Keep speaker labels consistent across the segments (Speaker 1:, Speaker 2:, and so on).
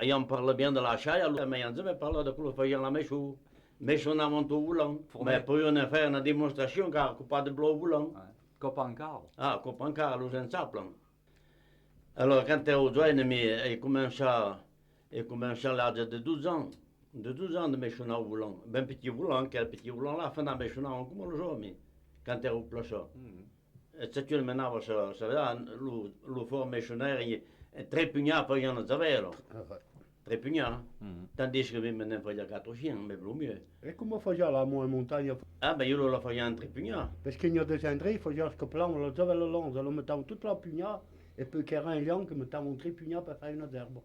Speaker 1: io parlo bien de la sciaia, ma io mi parlo di quello che facciamo la mesciù. Mesciù una monto volant. Ma poi on a fait una dimostrazione che ha occupato il blu volant.
Speaker 2: Copancal.
Speaker 1: Ah, Copancarlo senza plan. Allora, quand ero giovane, commencé à l'âge de 12 ans. De 12 ans de mesciù au volant. Ben petit volant, quel petit volant là, fin da mesciù come lo giovane. Quand ero plasso. Se tu menava se vedeva, lo for mescionare, tre pugnati poi non zavero. Tre pugnati. Tandis che mi ne faceva 400, mais plus mieux.
Speaker 3: E come faceva la montagna?
Speaker 1: Ah ben io lo facevo in tre pugnati.
Speaker 3: Perché il de Saint-André, faceva che plan, lo zavello longo, lo mettevamo tutta la pugnata, e poi che era un lion che mettevamo tre pugnati per fare una zerba.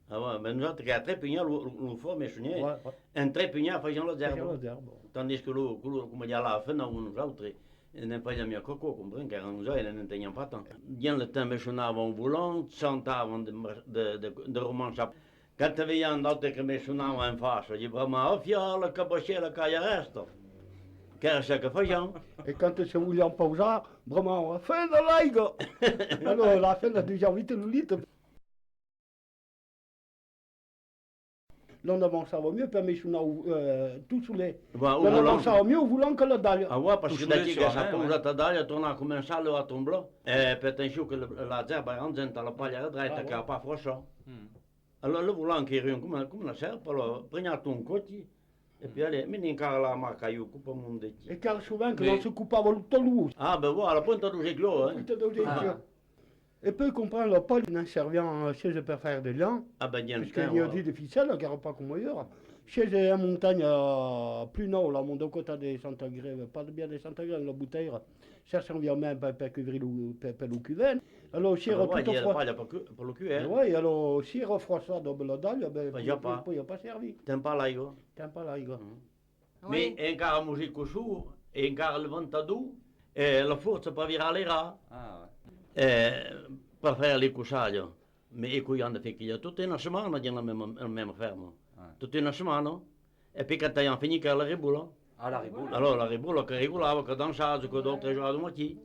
Speaker 1: Ah ouais, mais nous autres, a tre pugnati lo for mescionare.
Speaker 3: Ouais,
Speaker 1: En tre pugnati facevano la
Speaker 3: faceva
Speaker 1: zerba.
Speaker 3: la zerba.
Speaker 1: Tandis che come già alla fine, nous autres, ne facevamo coco, comprends, car nous autres, ne teniamo pas tant. Bien le temps mescionava un volant, sentavamo de romanza. Quand tu veia un altro che mescionava in faccia, gli brama, oh fiala, che boscella che resta. Che era ce che facciamo.
Speaker 3: E quando si volevamo pausare, bramavamo, fai da laigo! Allora alla fine diciamo, vite l'ulito. Non avançava mieux per mescionare tout sous les.
Speaker 1: Guarda,
Speaker 3: Non
Speaker 1: volant.
Speaker 3: avançava mieux au volant che la dalle.
Speaker 1: Ah ouais, parce que
Speaker 2: Touche-le
Speaker 1: daqui
Speaker 2: sur
Speaker 1: che
Speaker 2: la
Speaker 1: si
Speaker 2: main,
Speaker 1: appoggia a dalia, torna a cominciare a tomblare. E per tenere che la zerba era dentro la paglia dritta, che era pas frossa. Allora le volant che era come una serpe, allora prendiamo un cotti, e poi allez, mi incara la marca io, coupa mon detti.
Speaker 3: E car souvent che
Speaker 2: Mais-
Speaker 3: non si occupava tutto lui.
Speaker 1: Ah ben voilà, punta du giclo, hein.
Speaker 3: E poi comprendre pas un servant chez eux per faire des liens,
Speaker 1: Ah ben bien,
Speaker 3: parce qu'il y a dit des ficelles qui n'étaient pas comme ailleurs. Chez eux, en montagne, plus nord, là, mon deux côtés des centigrés, pas de bien des centigrés, la bouteille, ça vient même per couvrir le cuven. Alors, si
Speaker 1: Ah,
Speaker 3: tout
Speaker 1: ouais, il y a
Speaker 3: froid.
Speaker 1: pas pour le cul, hein.
Speaker 3: Oui, alors, si refroidissant dans la dalle, ben,
Speaker 1: y a pas.
Speaker 3: il n'y a pas servi.
Speaker 1: T'aimes pas l'aigua.
Speaker 3: T'as pas là, gars.
Speaker 1: Mais encara musico su, encara il ventador, e la forza per virare là.
Speaker 2: Ah, ouais.
Speaker 1: Per fare le cusaglio. E qui hanno fatto tutta una settimana nella mia ferma. Tutta una settimana. E poi quando abbiamo finito la ribolla.
Speaker 2: Ah, la riboule.
Speaker 1: Allora la ribolla che regolava, che danzava, che dopo 3 giorni mattina.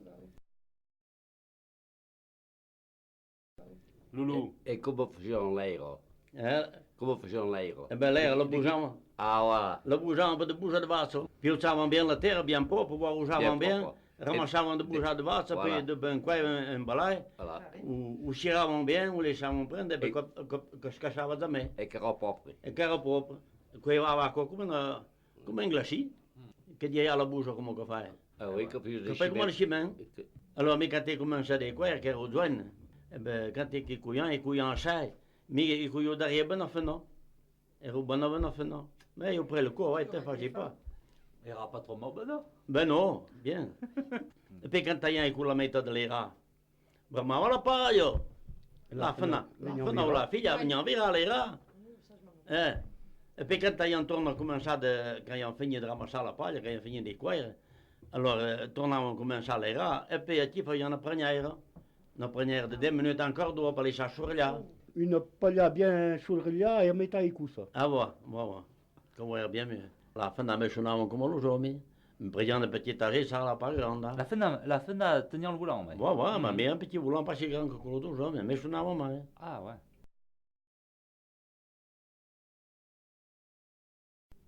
Speaker 2: Loulou.
Speaker 4: E come facevano l'ero? Come facevano l'ero?
Speaker 1: E beh, lei la bugiamo.
Speaker 4: Ah, voilà.
Speaker 1: La bugiamo per la bugia di vaso. Piuzzavamo bene la terra, bien proprio, poi usavamo
Speaker 4: Bien
Speaker 1: bene.
Speaker 4: proprio.
Speaker 1: Ramassavamo la bugia di vaso,
Speaker 4: Voilà.
Speaker 1: poi dopo un qua in balai.
Speaker 4: Voilà.
Speaker 1: Usciravamo bene, lo lasciavamo prendere, perché scassava da me.
Speaker 4: E che era proprio.
Speaker 1: E che era proprio. Qui aveva come un glacis. Che dia alla bugia come che fai.
Speaker 4: Ah oui, che più
Speaker 1: Che poi come le ciment. Allora mica te comincia a dire qua che ero giovane. E beh, quand te che cuian sai. Mica i cuian da rieba na feno. Ero buono na feno. Mais io pre le cours, ouais, te faisais pas.
Speaker 2: Il n'y aura pas trop mauvais, non?
Speaker 1: Ben non, bien. E poi quand t'as con la metà dell'era. Brama la paio. La fena la figlia veniva a vira l'era. E poi quand t'as torno a cominciare, quand abbiamo finito di ramassare la paglia, quand abbiamo finito di cuoire. Allora tornavamo a cominciare l'era, e poi ci facevamo una preniera di 10 minuti ancora dopo per lasciare sciorgliare.
Speaker 3: Une paglia bien sur le lia e metà i cusa.
Speaker 1: Ah ouais, come era bien mieux. La fena mi suonavamo come lo giorni, mi prendiamo una petita resa alla pas grande.
Speaker 2: La fena tenir le volant, ouais.
Speaker 1: Ouais, ma bien un petit volant pas si grand que quello du giorni, mi suonavo mai.
Speaker 2: Ah, ouais.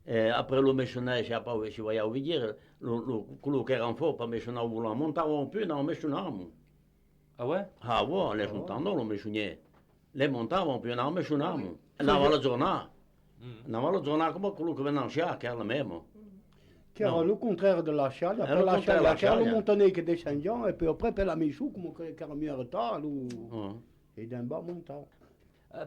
Speaker 1: E après lo missionnaire, je sais pas si voyais où dire, quello che era un po' per missionare il volant, montavamo più, non missionavamo.
Speaker 2: Ah, ouais?
Speaker 1: Ah ouais, les montavamo lo missionnaire. Le montavamo più, non missionavamo. Andava la giornata. Andava la giornata come quello che veniva a sciare, che era il mesmo.
Speaker 3: Qui era le contraire de la challe. Après la challe, qui era le montagne qui descendait, et puis après, per la michou, comme qui era mieux en retard, et d'un bas montant.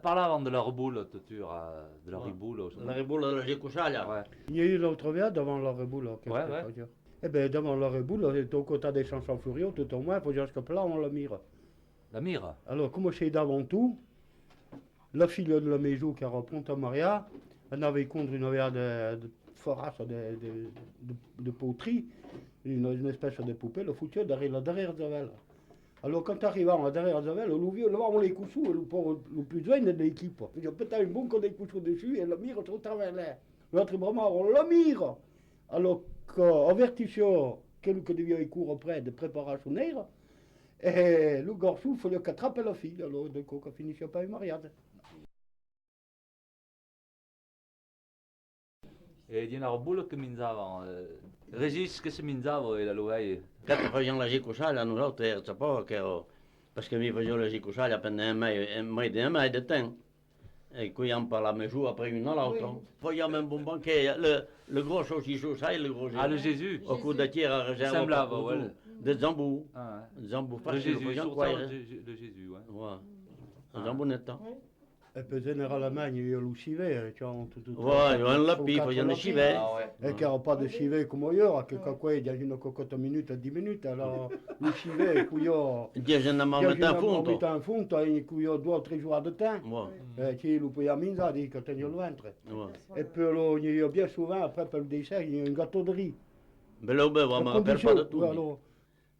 Speaker 2: Parlavamo della riboule, de la riboule.
Speaker 1: La ribolla della Gicusaglia.
Speaker 2: Ouais.
Speaker 3: Il y a eu l'autre via devant la reboule.
Speaker 2: Ouais, ouais.
Speaker 3: Eh bien, devant la reboule, c'est au côté des chansons furieux, tout au moins, il faut dire que là, on le mire.
Speaker 2: La mire.
Speaker 3: Alors, comme c'est d'avant tout, la fille de la maison qui a repris à Maria, elle avait contre une avea de forasse de poterie, une espèce de poupée, le foutu derrière Zavel. Alors, quand arrivons derrière Zavel, on les coussous, le plus jeune de l'équipe. Il y a peut-être un bon qu'on des coussous dessus et le mire au travers là. L'autre vraiment, on le mire. Alors, qu'avertissons quelqu'un qui devient cours auprès de préparation, et le garçon, il fallait qu'attraper la fille, alors, donc, on finissait par une mariage.
Speaker 2: E di una robulo che minzavano. Regis che si minzava e la lovei.
Speaker 1: Quand facevano la gicussaglia, nosaltres era poco che perché mi facevo la gicussaglia per mai di tempo. Et qui on parle la mesure après une à l'autre. Poi il y a même bon banquet, le gros saucisson, ça, le gros
Speaker 2: Ah, le Jésus.
Speaker 1: au coup de tir à réserve.
Speaker 2: Semblava, ouais.
Speaker 1: De zambou.
Speaker 2: Ah,
Speaker 1: Zambou,
Speaker 2: le Jésus, surtout le Jésus, ouais.
Speaker 1: Ouais. Zambou net.
Speaker 3: E per generalmente io lo scivere, cioè tutto.
Speaker 1: Ouais, il y a un lapi, il y a un chivet.
Speaker 3: E che era pas de scivere come io, che qua è già una cocotta minuta, 10 minuti, allora lo scivere qui io...
Speaker 1: 10 anni a mettere a fondo.
Speaker 3: in fondo, e qui io 2 o 3 giorni di tempo.
Speaker 1: Ouais.
Speaker 3: Che lo puoi amminzare, dico che tengo il ventre.
Speaker 1: Ouais.
Speaker 3: E per lo, io bien souvent, après per il dessert, il y a un gâteau de riz.
Speaker 1: Mais là, on me rappelle pas de tout.
Speaker 3: Alors,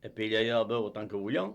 Speaker 1: Et puis il y a autant que William.